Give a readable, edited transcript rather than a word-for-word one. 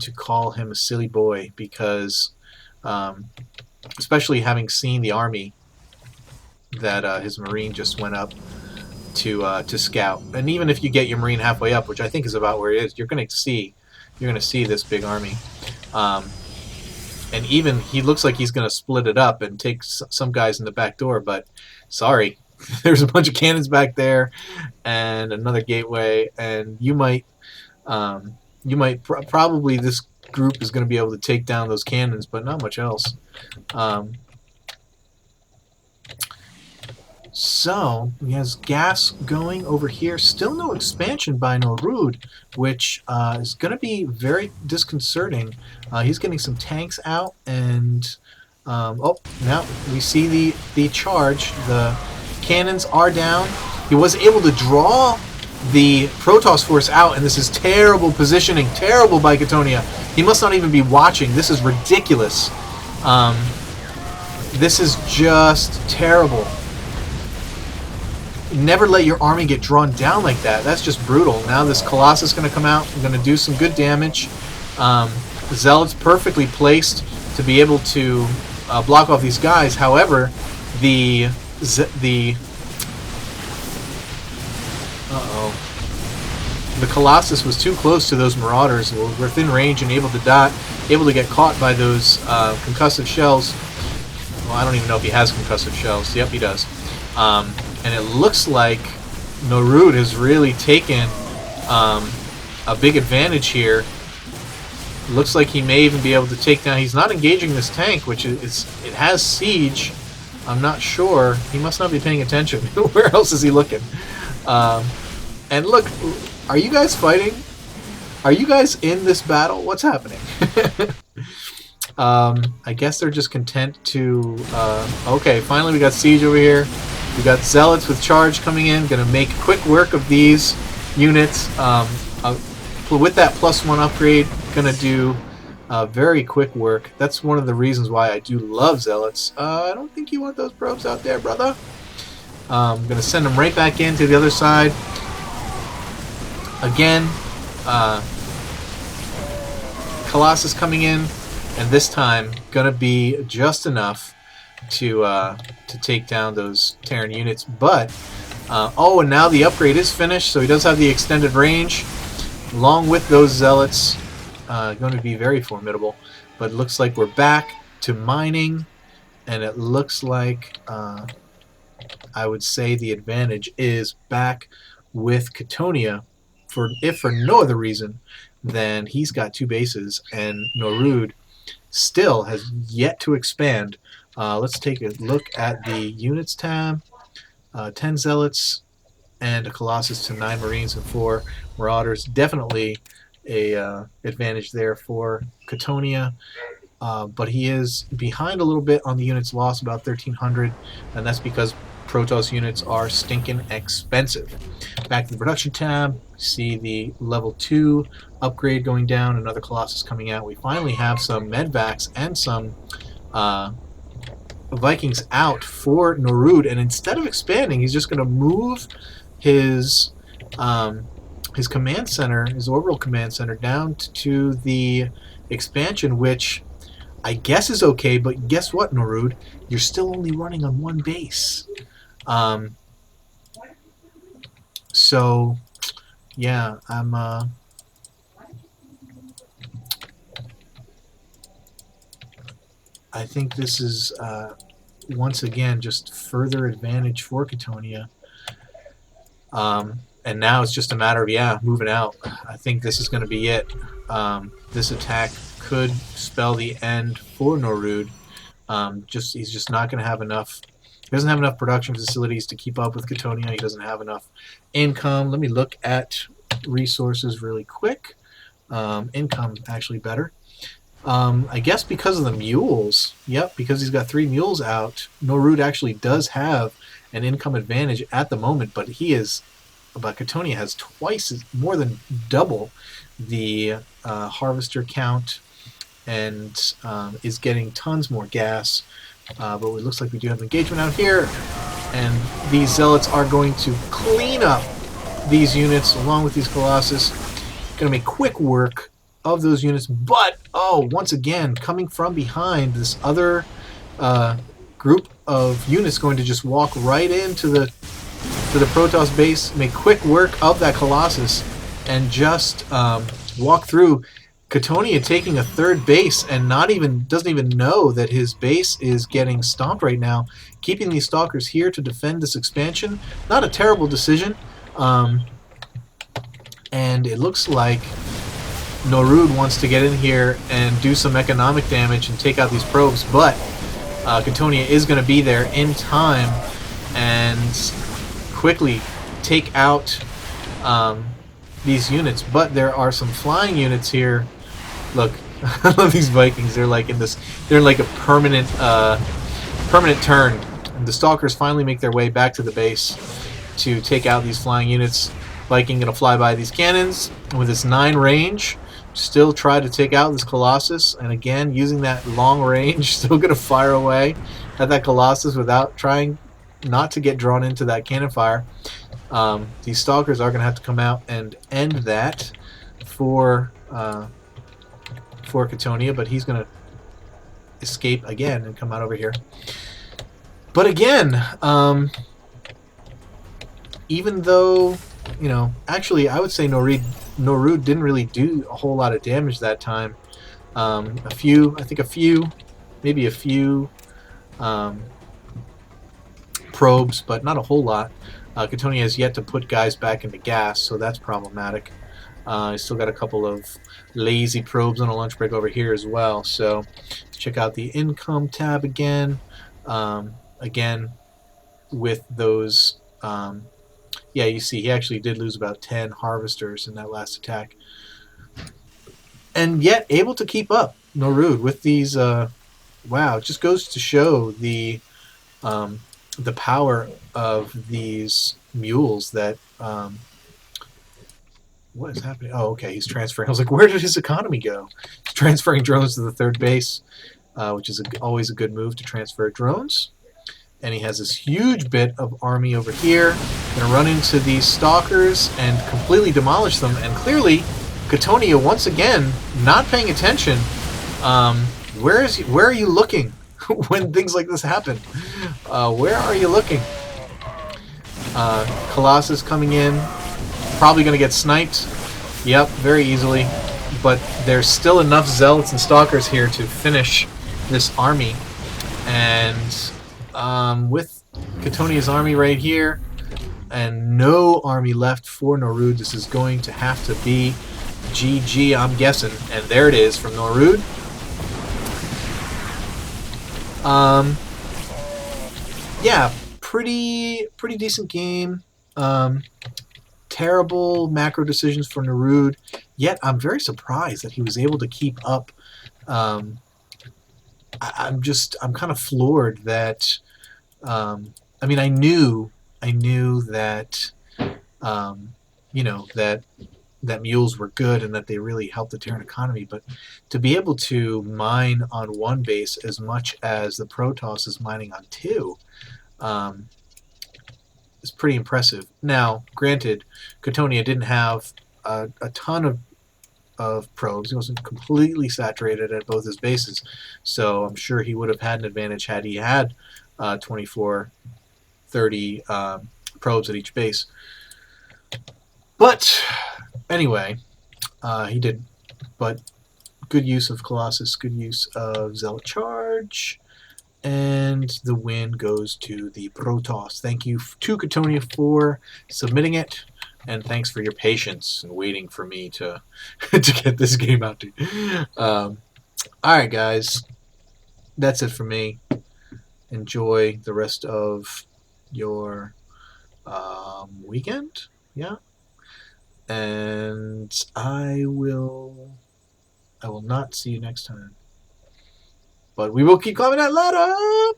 to call him a silly boy because, especially having seen the army that his Marine just went up to scout, and even if you get your Marine halfway up, which I think is about where it is, you're gonna see this big army. And even he looks like he's going to split it up and take some guys in the back door, but sorry, there's a bunch of cannons back there and another gateway, and you might probably this group is going to be able to take down those cannons, but not much else. So he has gas going over here. Still no expansion by Norud, which is going to be very disconcerting. He's getting some tanks out, and oh, now we see the charge. The cannons are down. He was able to draw the Protoss force out, and this is terrible positioning. Terrible by Katonia. He must not even be watching. This is ridiculous. This is just terrible. Never let your army get drawn down like that. That's just brutal. Now this Colossus is going to come out. Going to do some good damage. Zealot's perfectly placed to be able to block off these guys. However, the Colossus was too close to those Marauders. Were within range and able to get caught by those concussive shells. Well, I don't even know if he has concussive shells. Yep, he does. And it looks like Norud has really taken a big advantage here. Looks like he may even be able to take down... He's not engaging this tank, which it has siege. I'm not sure. He must not be paying attention. Where else is he looking? And look, are you guys fighting? Are you guys in this battle? What's happening? I guess they're just content to... okay, finally we got siege over here. We got Zealots with charge coming in, going to make quick work of these units. With that +1 upgrade, going to do very quick work. That's one of the reasons why I do love Zealots. I don't think you want those probes out there, brother. I'm going to send them right back into the other side. Again, Colossus coming in, and this time going to be just enough to take down those Terran units. But oh, and now the upgrade is finished, so he does have the extended range along with those Zealots. Going to be very formidable. But it looks like we're back to mining, and it looks like I would say the advantage is back with Katonia, if for no other reason than he's got 2 bases and Norud still has yet to expand. Let's take a look at the units tab. 10 Zealots and a Colossus to 9 Marines and 4 Marauders. Definitely a advantage there for Katonia. But he is behind a little bit on the units lost, about 1,300, and that's because Protoss units are stinking expensive. Back to the production tab, see the level 2 upgrade going down, another Colossus coming out. We finally have some medvacs and some Vikings out for Norud, and instead of expanding, he's just going to move his command center, his orbital command center, down to the expansion, which I guess is okay. But guess what, Norud? You're still only running on 1 base. So yeah, I think this is once again just further advantage for Katonia. And now it's just a matter of moving out. I think this is going to be it. This attack could spell the end for Norud. He's just not going to have enough. He doesn't have enough production facilities to keep up with Katonia. He doesn't have enough income. Let me look at resources really quick. Income actually better. I guess because of the mules. Yep, because he's got 3 mules out. Norud actually does have an income advantage at the moment, but Katonia has more than double the harvester count and is getting tons more gas. But it looks like we do have engagement out here, and these Zealots are going to clean up these units along with these Colossus. Going to make quick work of those units. But, oh, once again, coming from behind, this other group of units going to just walk right into the Protoss base, make quick work of that Colossus, and just walk through. Katonia taking a third base and doesn't even know that his base is getting stomped right now. Keeping these Stalkers here to defend this expansion, not a terrible decision. And it looks like Norud wants to get in here and do some economic damage and take out these probes, but Katonia is going to be there in time and quickly take out these units. But there are some flying units here. Look, I love these Vikings. They're like they're like a permanent turn. And the Stalkers finally make their way back to the base to take out these flying units. Viking gonna fly by these cannons with its 9 range, still try to take out this Colossus, and again using that long range, still gonna fire away at that Colossus without trying not to get drawn into that cannon fire. These Stalkers are gonna have to come out and end that for Katonia, but he's gonna escape again and come out over here. But again, even though, you know, actually I would say Norud didn't really do a whole lot of damage that time. Maybe a few probes, but not a whole lot. Katonia has yet to put guys back into gas, so that's problematic. He's still got a couple of lazy probes on a lunch break over here as well. So let's check out the income tab again. Again, with those, yeah, you see he actually did lose about 10 harvesters in that last attack. And yet able to keep up, Norud, with these, wow, it just goes to show the power of these mules that, what is happening? Oh, okay, he's transferring. I was like, where did his economy go? He's transferring drones to the third base, which is always a good move to transfer drones. And he has this huge bit of army over here. Gonna run into these Stalkers and completely demolish them. And clearly, Katonia once again not paying attention. Where are you looking when things like this happen? Where are you looking? Colossus coming in. Probably going to get sniped. Yep, very easily. But there's still enough Zealots and Stalkers here to finish this army. And with Katonia's army right here, and no army left for Norud, this is going to have to be GG, I'm guessing. And there it is from Norud. Yeah, pretty decent game. Terrible macro decisions for Norud, yet I'm very surprised that he was able to keep up. I'm kind of floored that, I mean, I knew that, you know, that Mules were good and that they really helped the Terran economy, but to be able to mine on one base as much as the Protoss is mining on 2, is pretty impressive. Now, granted, Katonia didn't have a ton of probes. He wasn't completely saturated at both his bases, so I'm sure he would have had an advantage had he had 24, 30 probes at each base. But anyway, he did. But good use of Colossus, good use of Zealot Charge. And the win goes to the Protoss. Thank you to Katonia for submitting it, and thanks for your patience and waiting for me to get this game out to you. Alright, guys. That's it for me. Enjoy the rest of your weekend. Yeah. And I will not see you next time. But we will keep climbing that ladder!